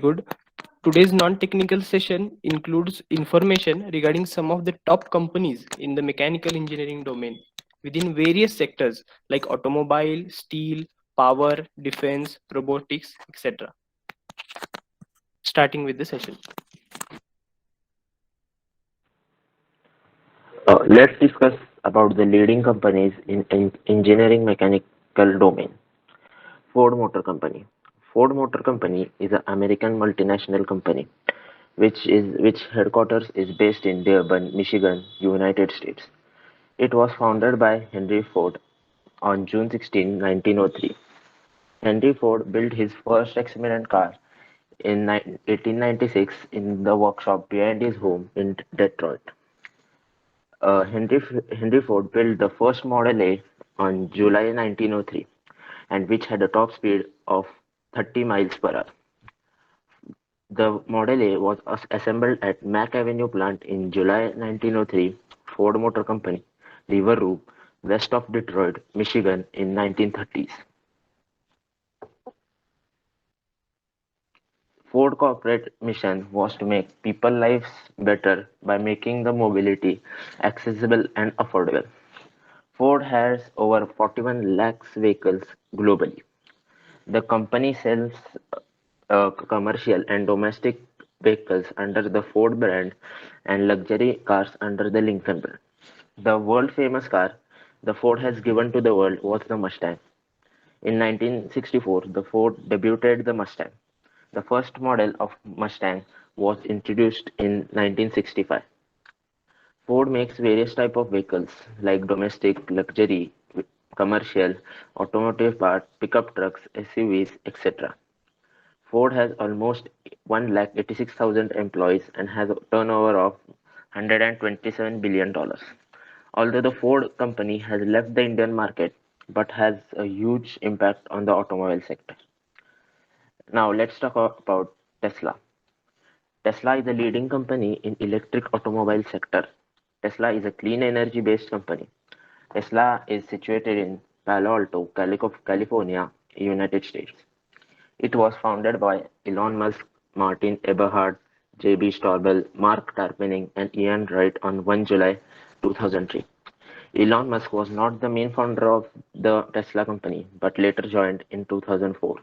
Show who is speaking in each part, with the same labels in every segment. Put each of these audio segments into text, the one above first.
Speaker 1: good. Today's non-technical session includes information regarding some of the top companies in the mechanical engineering domain within various sectors like automobile, steel, power, defense, robotics, etc. Starting with the session.
Speaker 2: Let's discuss about the leading companies in engineering mechanical domain. Ford Motor Company. Ford Motor Company is an American multinational company which headquarters is based in Dearborn, Michigan, United States. It was founded by Henry Ford on June 16, 1903. Henry Ford built his first experiment car in 1896 in the workshop behind his home in Detroit. Henry Ford built the first Model A on July 1903, and which had a top speed of 30 miles per hour. The Model A was assembled at Mack Avenue plant in July 1903. Ford Motor Company, River Road, west of Detroit, Michigan in 1930s. Ford corporate mission was to make people lives better by making the mobility accessible and affordable. Ford has over 41 lakhs vehicles globally. The company sells commercial and domestic vehicles under the Ford brand and luxury cars under the Lincoln brand. The world famous car the Ford has given to the world was the Mustang. In 1964, the Ford debuted the Mustang. The first model of Mustang was introduced in 1965. Ford makes various types of vehicles like domestic, luxury, commercial, automotive parts, pickup trucks, SUVs, etc. Ford has almost 186,000 employees and has a turnover of $127 billion. Although the Ford company has left the Indian market but has a huge impact on the automobile sector. Now let's talk about Tesla. Tesla is a leading company in electric automobile sector. Tesla is a clean energy based company. Tesla is situated in Palo Alto, California, United States. It was founded by Elon Musk, Martin Eberhard, J.B. Straubel, Mark Tarpenning, and Ian Wright on 1 July 2003. Elon Musk was not the main founder of the Tesla company, but later joined in 2004.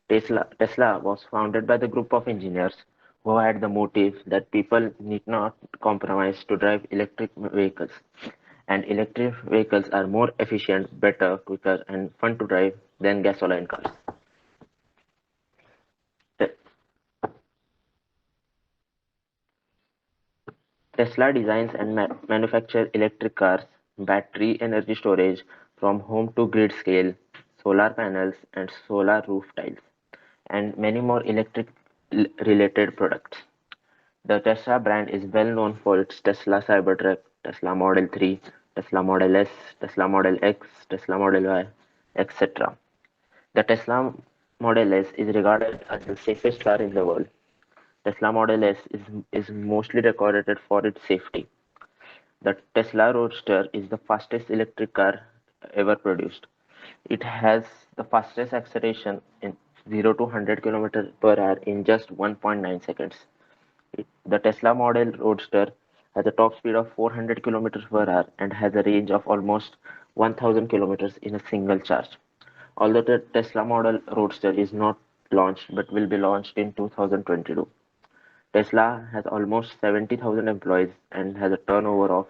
Speaker 2: Tesla was founded by the group of engineers who had the motive that people need not compromise to drive electric vehicles, and electric vehicles are more efficient, better, quicker, and fun to drive than gasoline cars. Te- Tesla designs and manufactures electric cars, battery energy storage from home to grid scale, solar panels, and solar roof tiles, and many more electric related products. The Tesla brand is well known for its Tesla Cybertruck, Tesla Model 3, Tesla Model S, Tesla Model X, Tesla Model Y, etc. The Tesla Model S is regarded as the safest car in the world. Tesla Model is mostly recorded for its safety. The Tesla Roadster is the fastest electric car ever produced. It has the fastest acceleration in 0 to 100 km per hour in just 1.9 seconds. The Tesla Model Roadster has a top speed of 400 kilometers per hour and has a range of almost 1000 kilometers in a single charge. Although the Tesla Model Roadster is not launched but will be launched in 2022. Tesla has almost 70,000 employees and has a turnover of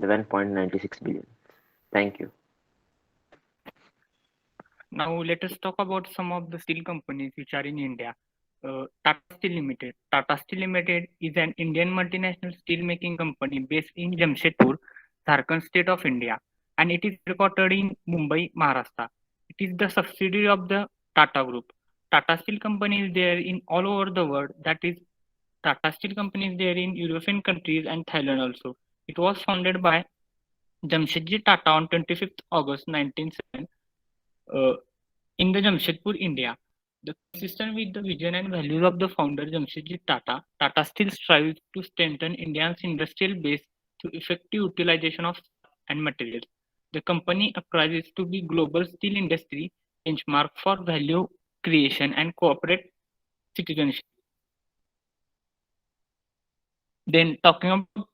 Speaker 2: 11.96 billion. Thank you.
Speaker 3: Now let us talk about some of the steel companies which are in India. Tata Steel Limited. Tata Steel Limited is an Indian multinational steel making company based in Jamshedpur, Jharkhand state of India, and it is headquartered in Mumbai, Maharashtra. It is the subsidiary of the Tata Group. Tata Steel Company is there in all over the world. That is, Tata Steel Company is there in European countries and Thailand also. It was founded by Jamshedji Tata on 25th August 1907 uh, in the Jamshedpur, India. The consistent with the vision and values of the founder Jamshedji Tata, Tata still strives to strengthen India's industrial base through effective utilization of and materials. The company aspires to be global steel industry benchmark for value creation and corporate citizenship. Then talking about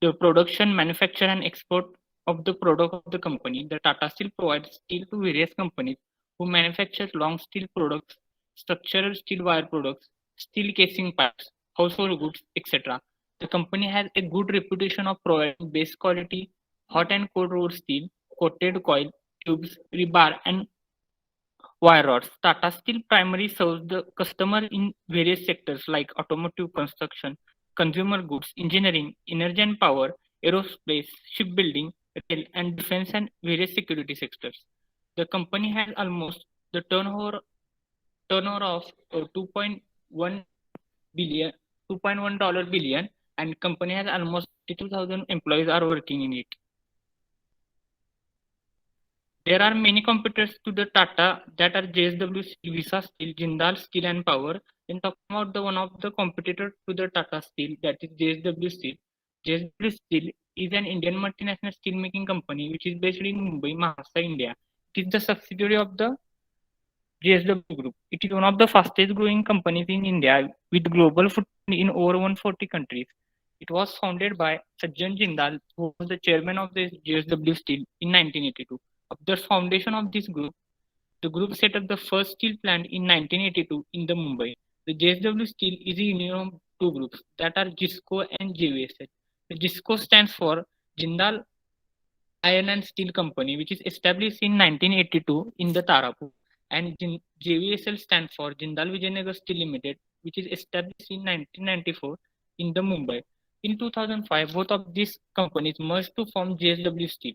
Speaker 3: the production, manufacture, and export of the product of the company, the Tata Steel provides steel to various companies who manufacture long steel products, structural steel wire products, steel casing parts, household goods, etc. The company has a good reputation of providing base quality hot and cold rolled steel, coated coil, tubes, rebar, and wire rods. Tata Steel primarily serves the customer in various sectors like automotive construction, consumer goods, engineering, energy and power, aerospace, shipbuilding, rail, and defense and various security sectors. The company has almost the turnover of 2.1 billion, $2.1 billion, and company has almost 52,000 employees are working in it. There are many competitors to the Tata that are JSW Steel, Visa Steel, Jindal Steel and Power. Then talking about the one of the competitor to the Tata Steel, that is JSW Steel. JSW Steel is an Indian multinational steel making company which is based in Mumbai, Maharashtra, India. It is the subsidiary of the JSW Group. It is one of the fastest growing companies in India with global footprint in over 140 countries. It was founded by Sajjan Jindal, who was the chairman of the JSW Steel in 1982. After foundation of this group, the group set up the first steel plant in 1982 in the Mumbai. The JSW Steel is a union of two groups that are JISCO and JVSL. The JISCO stands for Jindal Iron and Steel Company, which is established in 1982 in the Tarapur, and JVSL stands for Jindal Vijayanagar Steel Limited, which is established in 1994 in the Mumbai. In 2005, both of these companies merged to form JSW Steel.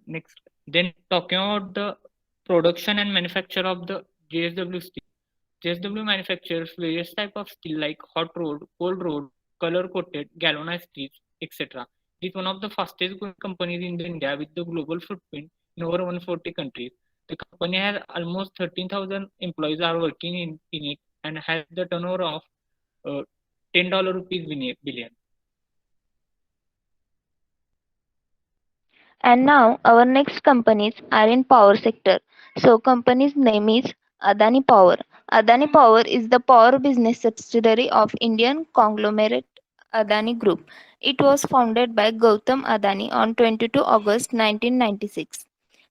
Speaker 3: Next, then talking about the production and manufacture of the JSW Steel. JSW manufactures various type of steel like hot rolled, cold rolled, color coated, galvanized steel, etc. It is one of the fastest growing companies in India with the global footprint in over 140 countries. The company has almost 13,000 employees are working in it and has the turnover of $10 rupees billion.
Speaker 4: And now our next companies are in power sector. So company's name is Adani Power. Adani Power is the power business subsidiary of Indian conglomerate Adani Group. It was founded by Gautam Adani on 22 August 1996.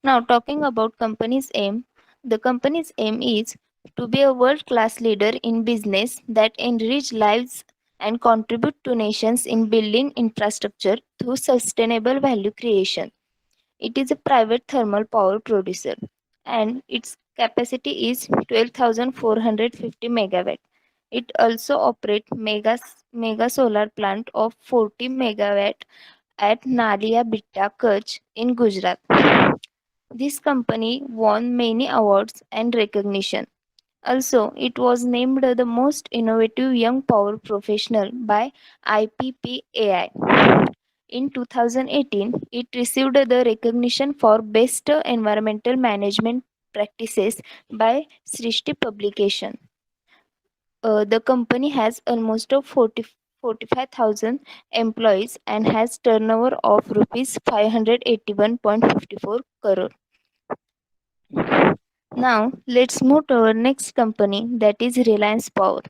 Speaker 4: Now talking about company's aim, the company's aim is to be a world-class leader in business that enrich lives and contribute to nations in building infrastructure through sustainable value creation. It is a private thermal power producer and its capacity is 12,450 megawatt. It also operates mega solar plant of 40 megawatt at Nalia Bitta, Kutch in Gujarat. This company won many awards and recognition. Also, it was named the most innovative young power professional by IPPAI. In 2018, it received the recognition for Best Environmental Management Practices by Srishti Publication. The company has almost 45,000 employees and has turnover of rupees 581.54 crore. Now, let's move to our next company, that is Reliance Power.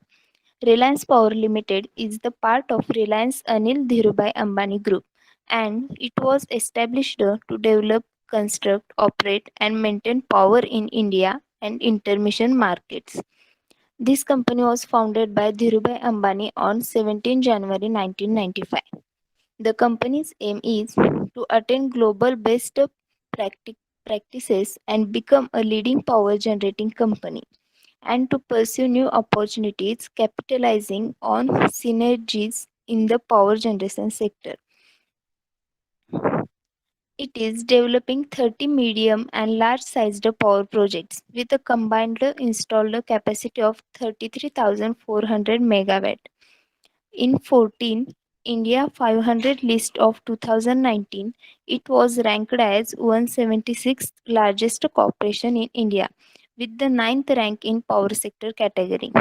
Speaker 4: Reliance Power Limited is the part of Reliance Anil Dhirubhai Ambani Group and it was established to develop, construct, operate and maintain power in India and intermission markets. This company was founded by Dhirubhai Ambani on 17 January 1995. The company's aim is to attain global best practices and become a leading power generating company and to pursue new opportunities capitalizing on synergies in the power generation sector. It is developing 30 medium and large sized power projects with a combined installed capacity of 33,400 megawatt. In 14 India 500 list of 2019, it was ranked as 176th largest corporation in India with the ninth rank in power sector category.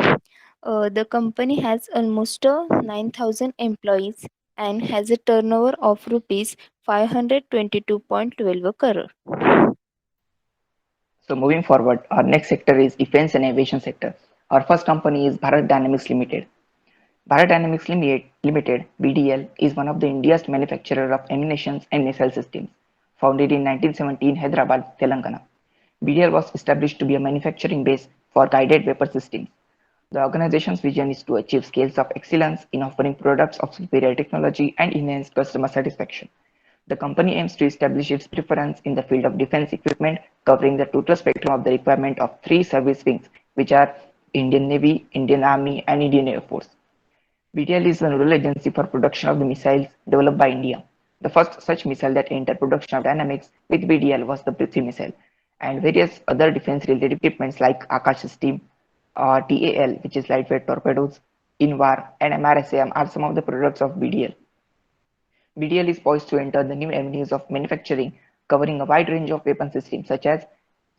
Speaker 4: The company has almost 9,000 employees and has a turnover of rupees 522.12 crore.
Speaker 5: So moving forward, our next sector is defense and aviation sector. Our first company is Bharat Dynamics Limited. Bharat Dynamics Limited (BDL) is one of the India's manufacturer of ammunition and missile systems. Founded in 1970 in Hyderabad, Telangana, BDL was established to be a manufacturing base for guided weapon systems. The organization's vision is to achieve scales of excellence in offering products of superior technology and enhanced customer satisfaction. The company aims to establish its preference in the field of defense equipment, covering the total spectrum of the requirement of three service wings, which are Indian Navy, Indian Army, and Indian Air Force. BTL is a nodal agency for production of the missiles developed by India. The first such missile that entered production of Dynamics with BDL was the Prithvi missile, and various other defense-related equipments like Akash system, TAL, which is lightweight torpedoes, INVAR, and MRSAM are some of the products of BDL. BDL is poised to enter the new avenues of manufacturing, covering a wide range of weapon systems such as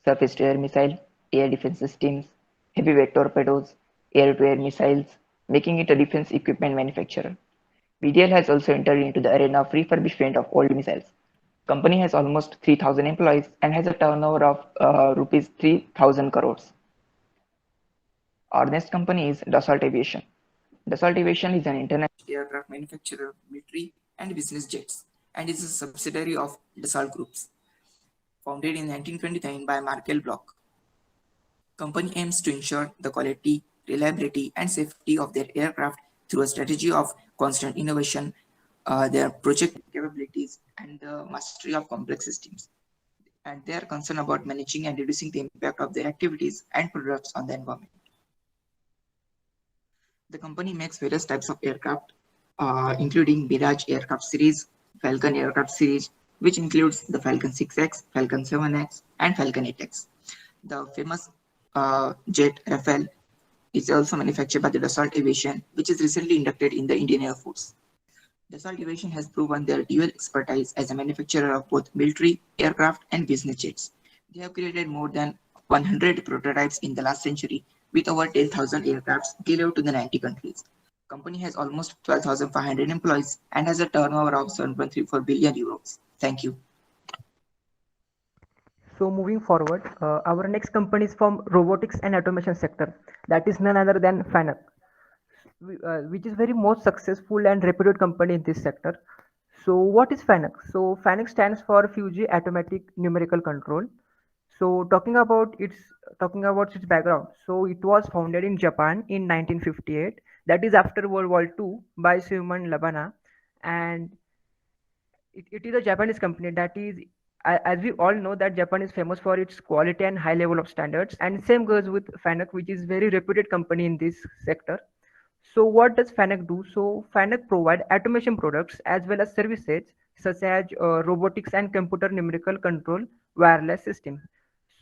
Speaker 5: surface-to-air missile, air defense systems, heavyweight torpedoes, air-to-air missiles, making it a defense equipment manufacturer. BDL has also entered into the arena of refurbishment of old missiles. Company has almost 3,000 employees and has a turnover of rupees 3,000 crores. Our next company is Dassault Aviation. Dassault Aviation is an international aircraft manufacturer, military and business jets, and is a subsidiary of Dassault Groups. Founded in 1929 by Markel Bloch. Company aims to ensure the quality, reliability, and safety of their aircraft through a strategy of constant innovation, their project capabilities, and the mastery of complex systems. And they are concerned about managing and reducing the impact of their activities and products on the environment. The company makes various types of aircraft, including Mirage aircraft series, Falcon aircraft series, which includes the Falcon 6X, Falcon 7X, and Falcon 8X. The famous jet Rafale is also manufactured by the Dassault Aviation, which is recently inducted in the Indian Air Force. Dassault Aviation has proven their dual expertise as a manufacturer of both military aircraft and business jets. They have created more than 100 prototypes in the last century, with over 10,000 aircrafts delivered to the 90 countries. Company has almost 12,500 employees and has a turnover of 7.34 billion euros. Thank you.
Speaker 6: So moving forward, our next company is from robotics and automation sector. That is none other than FANUC, which is very most successful and reputed company in this sector. So what is FANUC? So FANUC stands for Fuji Automatic Numerical Control. So talking about its background. So it was founded in Japan in 1958. That is after World War II by Suman Labana, and it is a Japanese company. That is, as we all know, that Japan is famous for its quality and high level of standards, and same goes with FANUC, which is very reputed company in this sector. So what does FANUC do? So FANUC provide automation products as well as services such as robotics and computer numerical control wireless system.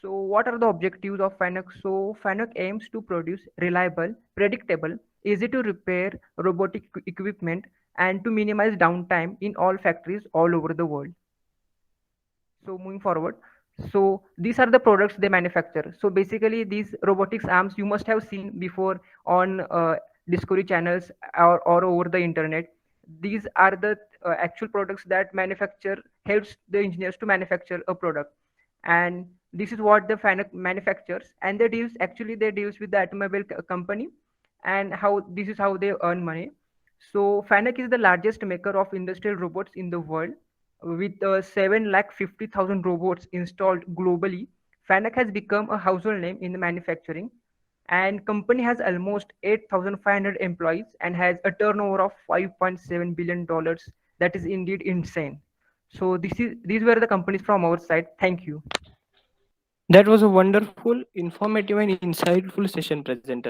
Speaker 6: So what are the objectives of FANUC? So FANUC aims to produce reliable, predictable, easy to repair robotic equipment and to minimize downtime in all factories all over the world. So moving forward, so these are the products they manufacture. So basically these robotics arms you must have seen before on Discovery channels or over the internet. These are the actual products that manufacture helps the engineers to manufacture a product, and this is what the FANUC manufactures, and they deals with the automobile company, and how this is how they earn money. So FANUC is the largest maker of industrial robots in the world with 750,000 robots installed globally. FANUC has become a household name in the manufacturing, and company has almost 8,500 employees and has a turnover of $5.7 billion. That is indeed insane. So these were the companies from our side. Thank you.
Speaker 1: That was a wonderful, informative, and insightful session, presenters.